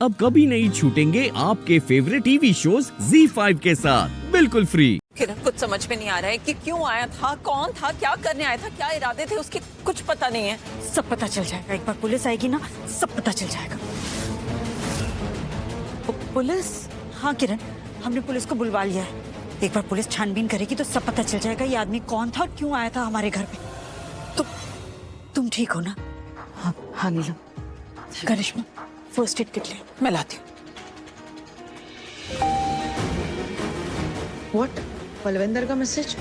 अब कभी नहीं छूटेंगे आपके फेवरेट टीवी शोज ZEE5 के साथ बिल्कुल फ्री। किरण, कुछ समझ में नहीं आ रहा है कि क्यों आया था, कौन था, क्या करने आया था, क्या इरादे थे उसके, कुछ पता नहीं है। सब पता चल जाएगा, एक बार पुलिस आएगी ना सब पता चल जाएगा। पुलिस? हाँ किरण, हमने पुलिस को बुलवा लिया है। एक बार पुलिस छानबीन करेगी तो सब पता चल जाएगा ये आदमी कौन था और क्यों आया था हमारे घर पे। तुम ठीक हो ना? हाँ नीलम। करिश्मा, फर्स्ट एड किट ले, मैं लाती हूँ। व्हाट? बलविंदर का मैसेज?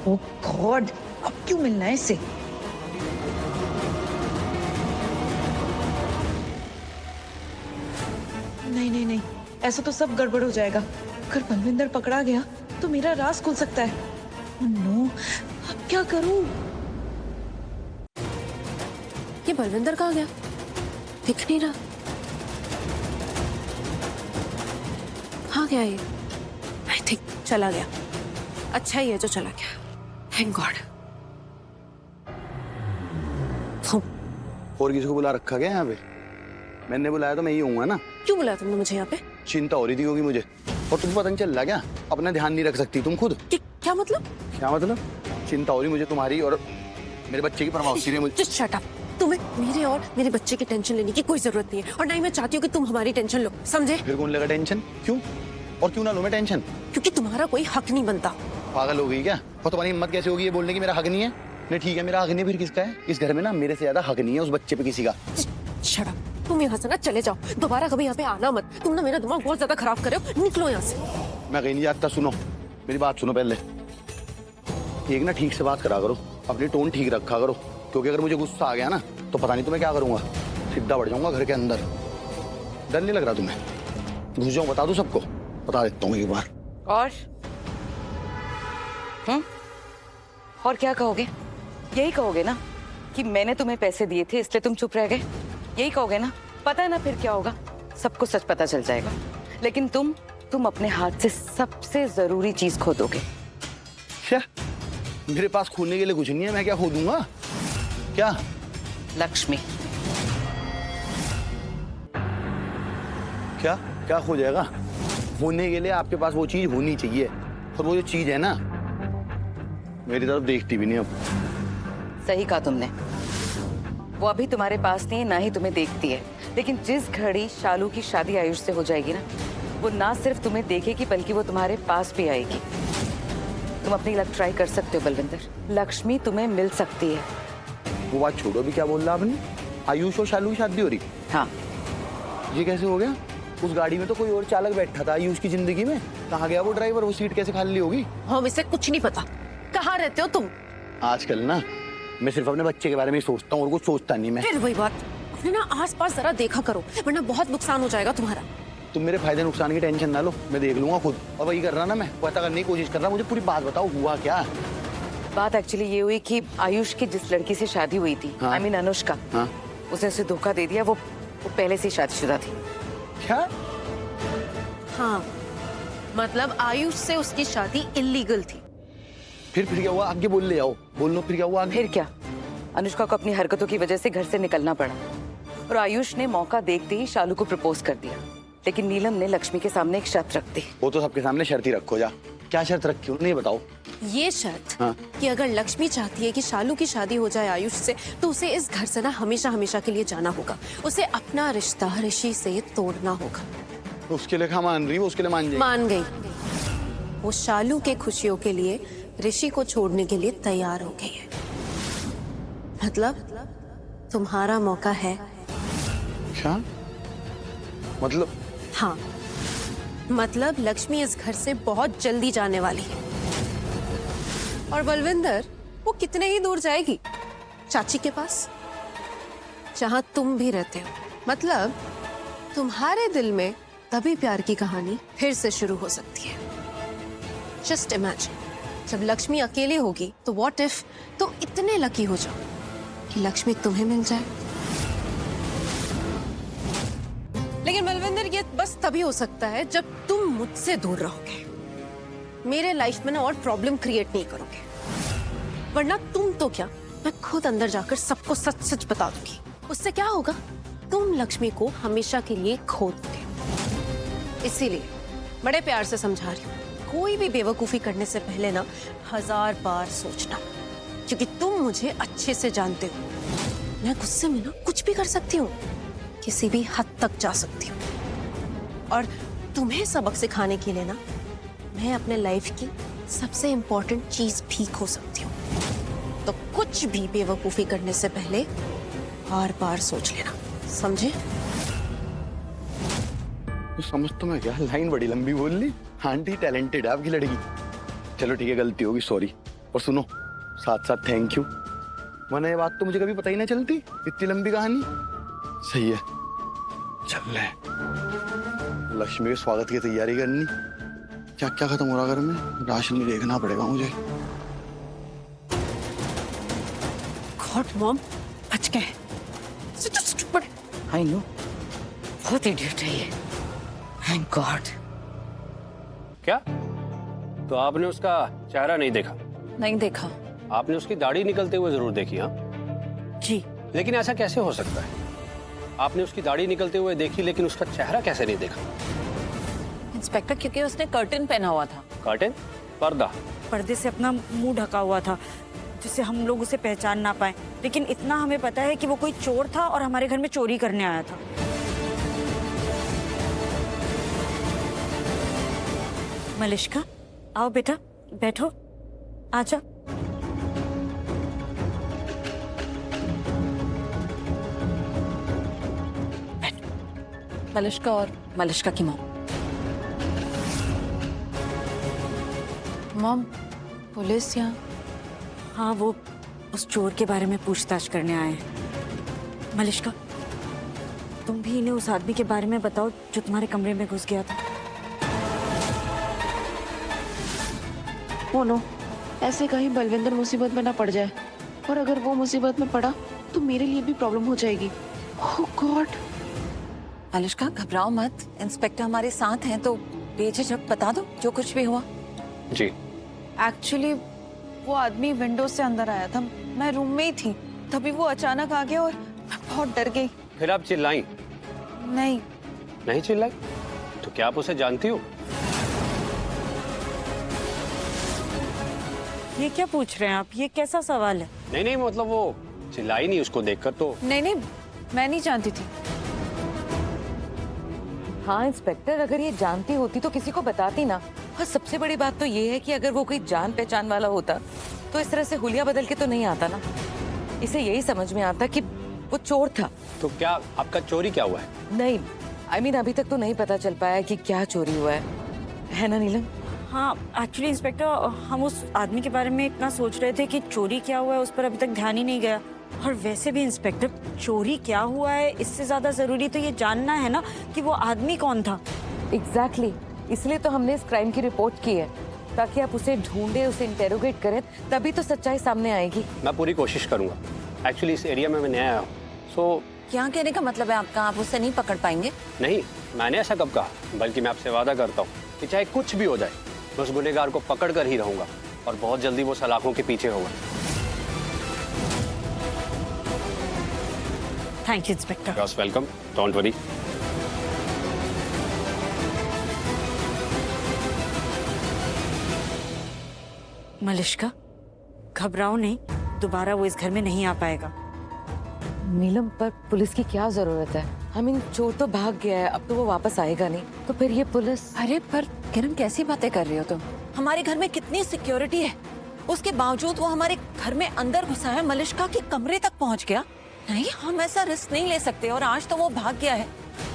ओह गॉड, अब क्यों मिलना है इससे? नहीं नहीं नहीं, ऐसा तो सब गड़बड़ हो जाएगा। अगर बलविंदर पकड़ा गया तो मेरा राज खुल सकता है। ओह नो, अब क्या करूं? ये बलविंदर कहाँ गया? दिख नहीं रहा। कहाँ गया ये? आई थिंक चला गया। अच्छा ही है जो चला गया। Thank God. और किसी को बुला रखा गया यहाँ पे? मैंने बुलाया तो मैं ही हूँ ना। क्यों बुलाया तुमने मुझे यहाँ पे? चिंता हो रही थी होगी मुझे, और तुम पता नहीं चल रहा क्या? अपना ध्यान नहीं रख सकती तुम खुद? क्या मतलब? क्या मतलब? चिंता हो रही मुझे तुम्हारी और मेरे बच्चे की परवाह होती है मुझे। Just shut up. तुम्हें मेरे और मेरे बच्चे की टेंशन लेने की कोई जरूरत नहीं है, और ना ही मैं चाहती हूँ कि तुम हमारी टेंशन लो, समझे? फिर कौन लेगा टेंशन? क्यों? और क्यों ना लो मैं टेंशन? क्योंकि तुम्हारा कोई हक नहीं बनता। पागल हो गई क्या? और तुम्हारी हिम्मत कैसे होगी ये बोलने की मेरा हक नहीं है? नहीं ठीक है, मेरा हक नहीं, फिर किसका है? इस घर में ना मेरे से ज्यादा हक नहीं है उस बच्चे पे किसी का। Shut up. तुम यहाँ से ना चले जाओ, दोबारा कभी यहाँ पे आना मत। तुम ना मेरा दिमाग बहुत ज्यादा खराब कर रहे हो, निकलो यहाँ से। मैं कहीं नहीं जाता। सुनो मेरी बात, सुनो पहले। एक ना ठीक से बात करा करो, अपनी टोन ठीक रखा करो, क्योंकि अगर मुझे गुस्सा आ गया ना तो पता नहीं तुम्हें क्या करूंगा। सीधा बढ़ जाऊंगा घर के अंदर। डर नहीं लग रहा तुम्हें? घुस जाऊं, बता दूं सबको? बता देता हूँ एक बार। और और क्या कहोगे? यही कहोगे ना कि मैंने तुम्हें पैसे दिए थे इसलिए तुम चुप रह गए? यही कहोगे ना? पता है ना फिर क्या होगा? सबको सच पता चल जाएगा, लेकिन तुम अपने हाथ से सबसे जरूरी चीज खो दोगे। क्या? मेरे पास खोने के लिए कुछ नहीं है, मैं क्या खो दूंगा? क्या? लक्ष्मी। क्या क्या खो जाएगा? होने के लिए आपके पास वो चीज होनी चाहिए, और वो जो चीज है ना मेरी तरफ देखती भी नहीं अब। सही कहा तुमने, वो अभी तुम्हारे पास नहीं है, ना ही तुम्हें देखती है, लेकिन जिस घड़ी शालू की शादी आयुष से हो जाएगी ना, वो ना सिर्फ तुम्हें देखेगी बल्कि वो तुम्हारे पास भी आएगी। तुम अपनी लक ट्राई कर सकते हो बलविंदर, लक्ष्मी तुम्हें मिल सकती है। वो बात छोड़ो, भी क्या बोल रहा आपने? आयुष और शालू की शादी हो रही? हाँ। ये कैसे हो गया? उस गाड़ी में तो कोई और चालक बैठा था आयुष की जिंदगी में। कहाँ गया वो ड्राइवर? वो सीट कैसे खाली होगी? हम इसे कुछ नहीं पता। कहाँ रहते हो तुम? आजकल ना मैं सिर्फ अपने बच्चे के बारे में सोचता हूँ और कुछ सोचता नहीं मैं। फिर वही बात, अपने ना आसपास जरा देखा करो, वरना बहुत नुकसान हो जाएगा तुम्हारा। तुम मेरे फायदे नुकसान की टेंशन ना लो, मैं देख लूंगा खुद। और वही कर रहा ना, मैं पता करने की कोशिश कर रहा। मुझे पूरी बात बताओ, हुआ क्या? बात एक्चुअली ये हुई कि आयुष की जिस लड़की से शादी हुई थी, हाँ? I mean अनुष्का, हाँ? उसने उसे धोखा दे दिया। वो पहले से ही शादीशुदा थी। क्या? हाँ, मतलब आयुष से उसकी शादी इल्लीगल थी। फिर क्या हुआ? आगे बोल ले आओ, बोल लो फिर क्या हुआ? फिर क्या, अनुष्का को अपनी हरकतों की वजह से घर से निकलना पड़ा, और आयुष ने मौका देखते ही शालू को प्रपोज कर दिया। लेकिन नीलम ने लक्ष्मी के सामने एक शर्त रख दी। वो तो सबके सामने शर्त ही रखो। जा, क्या शर्त रखी हो? नहीं बताओ। ये शर्त, हाँ? कि अगर लक्ष्मी चाहती है कि शालू की शादी हो जाए आयुष से, तो उसे इस घर से ना हमेशा हमेशा के लिए जाना होगा। उसे अपना रिश्ता ऋषि से तोड़ना होगा। तो उसके लिए मान रही? वो उसके लिए मान जाएगी? मान गई। वो शालू के खुशियों के लिए ऋषि को छोड़ने के लिए तैयार हो गई है। मतलब तुम्हारा मौका है। क्या मतलब? हाँ, मतलब लक्ष्मी इस घर से बहुत जल्दी जाने वाली है। और बलविंदर, वो कितने ही दूर जाएगी? चाची के पास, जहां तुम भी रहते हो। मतलब तुम्हारे दिल में तभी प्यार की कहानी फिर से शुरू हो सकती है। जस्ट इमेजिन, जब लक्ष्मी अकेले होगी तो व्हाट इफ तुम इतने लकी हो जाओ कि लक्ष्मी तुम्हें मिल जाए। लेकिन बलविंदर, ये बस तभी हो सकता है जब तुम मुझसे दूर रहोगे, मेरे लाइफ में ना और प्रॉब्लम क्रिएट नहीं करोगे। वरना तुम तो क्या, मैं खुद अंदर जाकर सबको सच सच बता दूंगी। उससे क्या होगा? तुम तुम लक्ष्मी को हमेशा के लिए खो दोगे। इसीलिए बड़े प्यार से समझा रही हूँ, कोई भी बेवकूफी करने से पहले ना 1000 बार सोचना, क्योंकि तुम मुझे अच्छे से जानते हो। मैं गुस्से में ना कुछ भी कर सकती हूँ, किसी भी हद तक जा सकती हूँ। और तुम्हें सबक सिखाने के लिए ना मैं अपने लाइफ की सबसे इम्पोर्टेंट चीज भी खो सकती हूँ। तो कुछ भी बेवकूफी करने से पहले बार बार सोच लेना, समझे? तो समझ तो मैं क्या, लाइन बड़ी लंबी बोल ली। आंटी टैलेंटेड है आपकी लड़की। चलो ठीक है, गलती होगी, सॉरी। और सुनो, साथ साथ थैंक यू, वरना ये बात तो मुझे कभी पता ही ना चलती, इतनी लंबी कहानी। सही है, चल रहे हैं। लक्ष्मी के स्वागत की तैयारी करनी। क्या क्या खत्म हो रहा घर में, राशन भी देखना पड़ेगा मुझे। गॉड मॉम, बच गए। आई नो, बहुत इडियट है ये। Thank God. क्या? तो आपने उसका चेहरा नहीं देखा? नहीं देखा। आपने उसकी दाढ़ी निकलते हुए जरूर देखी, हाँ? जी। लेकिन ऐसा कैसे हो सकता है? आपने उसकी दाढ़ी निकलते हुए देखी लेकिन उसका चेहरा कैसे नहीं देखा? इंस्पेक्टर, क्योंकि उसने कर्टन पहना हुआ था। कर्टन? पर्दा? पर्दे से अपना मुंह ढका हुआ था, जिससे हम लोग उसे पहचान ना पाए। लेकिन इतना हमें पता है कि वो कोई चोर था और हमारे घर में चोरी करने आया था। मलिष्का, आओ बेटा, बैठो, आजा। मलिष्का और मलिष्का की मॉम। मॉम, पुलिस यहाँ? हाँ, वो उस चोर के बारे में पूछताछ करने आए हैं। मलिष्का, तुम भी इन्हें उस आदमी के बारे में बताओ जो तुम्हारे कमरे में घुस गया था। मोनो, ऐसे कहीं बलविंदर मुसीबत में ना पड़ जाए, और अगर वो मुसीबत में पड़ा तो मेरे लिए भी प्रॉब्लम हो जाएगी। ओह गॉड। मलिष्का, घबराओ मत, इंस्पेक्टर हमारे साथ हैं, तो बेझिझक बता दो जो कुछ भी हुआ। जी। एक्चुअली वो आदमी विंडो से अंदर आया था, मैं रूम में ही थी, तभी वो अचानक आ गया और मैं बहुत डर गई। फिर आप चिल्लाई? नहीं। नहीं चिल्लाई? तो क्या आप उसे जानती हो? ये क्या पूछ रहे हैं आप? ये कैसा सवाल है? नहीं नहीं, मतलब वो चिल्लाई नहीं उसको देखकर तो। नहीं नहीं, मैं नहीं जानती थी। हाँ इंस्पेक्टर, अगर ये जानती होती तो किसी को बताती ना। और सबसे बड़ी बात तो ये है कि अगर वो कोई जान पहचान वाला होता तो इस तरह से हुलिया बदल के तो नहीं आता ना। इसे यही समझ में आता कि वो चोर था। तो क्या आपका चोरी क्या हुआ है? नहीं, I mean, अभी तक तो नहीं पता चल पाया कि क्या चोरी हुआ है ना नीलम? हाँ, एक्चुअली इंस्पेक्टर, हम उस आदमी के बारे में इतना सोच रहे थे कि चोरी क्या हुआ है उस पर अभी तक ध्यान ही नहीं गया। और वैसे भी इंस्पेक्टर, चोरी क्या हुआ है इससे ज्यादा जरूरी तो ये जानना है ना कि वो आदमी कौन था। एग्जैक्टली, इसलिए तो हमने इस क्राइम की रिपोर्ट की है, ताकि आप उसे ढूंढे, उसे इंटेरोगेट करें, तभी तो सच्चाई सामने आएगी। मैं पूरी कोशिश करूंगा। एक्चुअली इस एरिया में मैं नया आया हूँ, सो। क्या कहने का मतलब है आपका? आप उसे नहीं पकड़ पाएंगे? नहीं, मैंने ऐसा कब कहा, बल्कि मैं आपसे वादा करता हूँ कि चाहे कुछ भी हो जाए, मैं उस गुनहगार को पकड़ कर ही रहूंगा, और बहुत जल्दी वो सलाखों के पीछे होगा। Thank you inspector. You welcome, don't worry. Malishka, घबराओ नहीं, दोबारा वो इस घर में नहीं आ पाएगा। नीलम, पर पुलिस की क्या जरूरत है? I mean, चोर तो भाग गया है, अब तो वो वापस आएगा नहीं, तो फिर ये पुलिस। अरे पर किरण, कैसी बातें कर रही हो तुम? हमारे घर में कितनी सिक्योरिटी है, उसके बावजूद वो हमारे घर में अंदर घुसा है, मलिष्का के कमरे तक पहुंच गया। नहीं, हम ऐसा रिस्क नहीं ले सकते। और आज तो वो भाग गया है,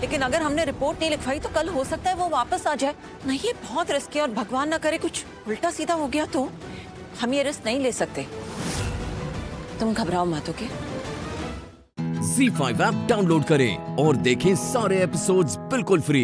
लेकिन अगर हमने रिपोर्ट नहीं लिखवाई तो कल हो सकता है वो वापस आ जाए। नहीं, ये बहुत रिस्क है, और भगवान ना करे कुछ उल्टा सीधा हो गया तो हम ये रिस्क नहीं ले सकते। तुम घबराओ मत, ओके? Z5 ऐप डाउनलोड करें और देखें सारे एपिसोड्स बिल्कुल फ्री।